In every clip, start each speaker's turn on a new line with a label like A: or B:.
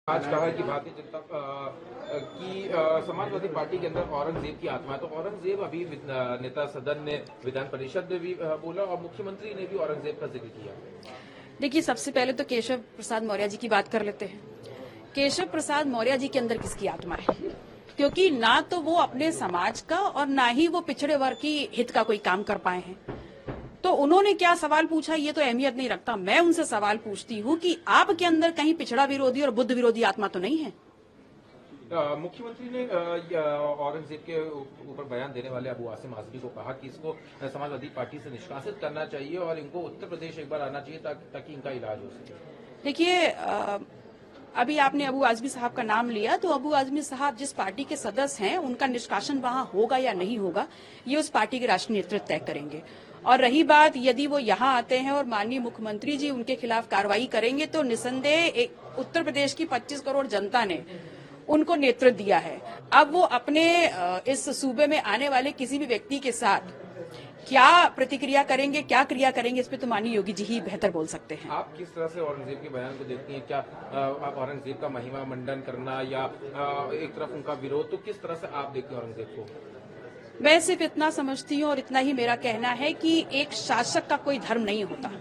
A: आज कहा है कि भारतीय जनता की समाजवादी पार्टी के अंदर औरंगजेब की आत्मा है। तो औरंगजेब अभी नेता सदन ने विधान परिषद में भी बोला और मुख्यमंत्री ने भी औरंगजेब का जिक्र किया।
B: देखिए, सबसे पहले तो केशव प्रसाद मौर्य जी की बात कर लेते हैं। केशव प्रसाद मौर्य जी के अंदर किसकी आत्मा है? क्योंकि ना तो वो अपने समाज का और ना ही वो पिछड़े वर्ग की हित का कोई काम कर पाए हैं। तो उन्होंने क्या सवाल पूछा ये तो अहमियत नहीं रखता। मैं उनसे सवाल पूछती हूँ कि आपके अंदर कहीं पिछड़ा विरोधी और बुद्ध विरोधी आत्मा तो नहीं है?
A: मुख्यमंत्री ने औरंगजेब के ऊपर बयान देने वाले अबू आसिम आजमी को कहा कि इसको समाजवादी पार्टी से निष्कासित करना चाहिए और इनको उत्तर प्रदेश एक बार आना चाहिए ताकि इनका इलाज हो सके।
B: देखिए, अभी आपने अबू आजमी साहब का नाम लिया, तो अबू आजमी साहब जिस पार्टी के सदस्य हैं उनका निष्कासन वहां होगा या नहीं होगा ये उस पार्टी के राष्ट्रीय नेतृत्व तय करेंगे। और रही बात यदि वो यहाँ आते हैं और माननीय मुख्यमंत्री जी उनके खिलाफ कार्रवाई करेंगे तो निसंदेह उत्तर प्रदेश की 25 करोड़ जनता ने उनको नेतृत्व दिया है। अब वो अपने इस सूबे में आने वाले किसी भी व्यक्ति के साथ क्या प्रतिक्रिया करेंगे, क्या क्रिया करेंगे, इस पे तो माननीय योगी जी ही बेहतर बोल सकते हैं।
A: आप किस तरह से औरंगजेब के बयान को देखती हैं? क्या आप औरंगजेब का महिमा मंडन करना या एक तरफ उनका विरोध, तो किस तरह से आप देखते हैं औरंगजेब को?
B: मैं सिर्फ इतना समझती हूँ और इतना ही मेरा कहना है कि एक शासक का कोई धर्म नहीं होता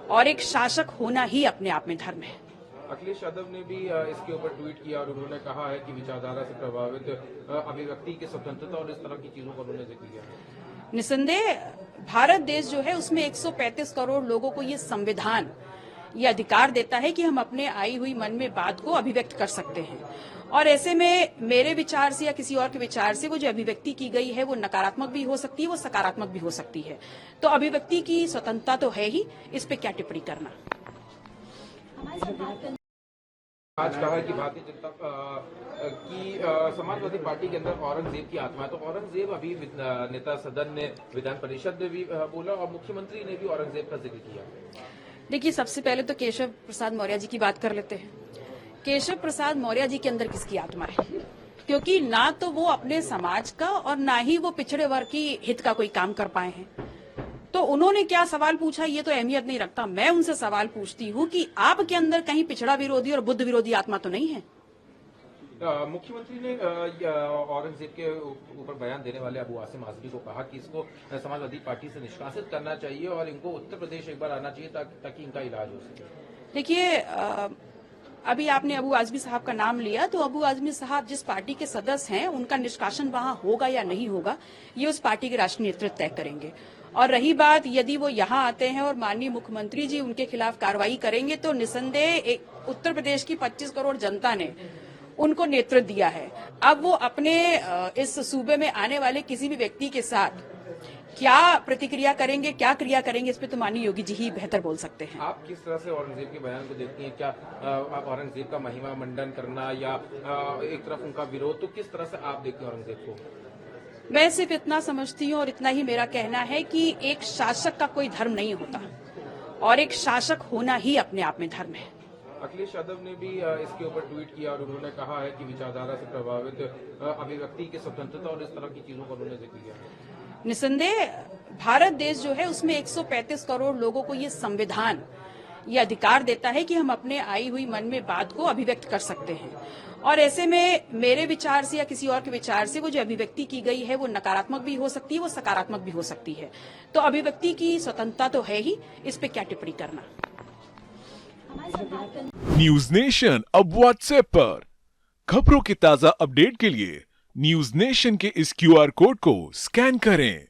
B: और एक शासक होना ही अपने आप में धर्म है।
A: अखिलेश यादव ने भी इसके ऊपर ट्वीट किया और उन्होंने कहा है कि विचारधारा से प्रभावित अभिव्यक्ति की स्वतंत्रता और इस तरह की चीजों का उन्होंने जिक्र किया।
B: निसंदेह भारत देश जो है उसमें 135 करोड़ लोगों को ये संविधान ये अधिकार देता है कि हम अपने आई हुई मन में बात को अभिव्यक्त कर सकते हैं। और ऐसे में मेरे विचार से या किसी और के विचार से वो जो अभिव्यक्ति की गई है वो नकारात्मक भी हो सकती है, वो सकारात्मक भी हो सकती है। तो अभिव्यक्ति की स्वतंत्रता तो है ही, इस पे क्या टिप्पणी करना।
A: आज कहा है कि भारतीय जनता की समाजवादी पार्टी के अंदर औरंगजेब की आत्मा है। तो औरंगजेब अभी नेता सदन ने विधान परिषद में भी बोला और मुख्यमंत्री ने भी औरंगजेब का जिक्र किया।
B: देखिए, सबसे पहले तो केशव प्रसाद मौर्य जी की बात कर लेते हैं। केशव प्रसाद मौर्य जी के अंदर किसकी आत्मा है? क्योंकि ना तो वो अपने समाज का और ना ही वो पिछड़े वर्ग की हित का कोई काम कर पाए हैं। तो उन्होंने क्या सवाल पूछा ये तो अहमियत नहीं रखता। मैं उनसे सवाल पूछती हूँ कि आपके अंदर कहीं पिछड़ा विरोधी और बुद्ध विरोधी आत्मा तो नहीं है?
A: मुख्यमंत्री ने औरंगजेब के ऊपर बयान देने वाले अबू आसिम आजमी को कहा कि इसको समाजवादी पार्टी से निष्कासित करना चाहिए और इनको उत्तर प्रदेश एक बार आना चाहिए ताकि इनका इलाज हो सके।
B: देखिए, अभी आपने अबू आजमी साहब का नाम लिया, तो अबू आजमी साहब जिस पार्टी के सदस्य हैं उनका निष्कासन वहां होगा या नहीं होगा ये उस पार्टी के राष्ट्रीय नेतृत्व तय करेंगे। और रही बात यदि वो यहाँ आते हैं और माननीय मुख्यमंत्री जी उनके खिलाफ कार्रवाई करेंगे तो निसंदेह उत्तर प्रदेश की 25 करोड़ जनता ने उनको नेतृत्व दिया है। अब वो अपने इस सूबे में आने वाले किसी भी व्यक्ति के साथ क्या प्रतिक्रिया करेंगे, क्या क्रिया करेंगे, इस पे तो माननीय योगी जी ही बेहतर बोल सकते हैं।
A: आप किस तरह से औरंगजेब के बयान को देखती हैं? क्या आप औरंगजेब का महिमा मंडन करना या एक तरफ उनका विरोध, तो किस तरह से आप देखते हैं औरंगजेब को?
B: मैं सिर्फ इतना समझती हूँ और इतना ही मेरा कहना है कि एक शासक का कोई धर्म नहीं होता और एक शासक होना ही अपने आप में धर्म है।
A: अखिलेश यादव ने भी इसके ऊपर ट्वीट किया और उन्होंने कहा है कि विचारधारा से प्रभावित अभिव्यक्ति की स्वतंत्रता और इस तरह की चीजों का उन्होंने जिक्र किया।
B: निसंदेह भारत देश जो है उसमें 135 करोड़ लोगों को ये संविधान ये अधिकार देता है कि हम अपने आई हुई मन में बात को अभिव्यक्त कर सकते हैं। और ऐसे में मेरे विचार से या किसी और के विचार से वो जो अभिव्यक्ति की गई है वो नकारात्मक भी हो सकती है, वो सकारात्मक भी हो सकती है। तो अभिव्यक्ति की स्वतंत्रता तो है ही, इस पे क्या टिप्पणी करना।
C: न्यूज नेशन अब व्हाट्सएप पर खबरों के ताजा अपडेट के लिए न्यूज नेशन के इस QR कोड को स्कैन करें।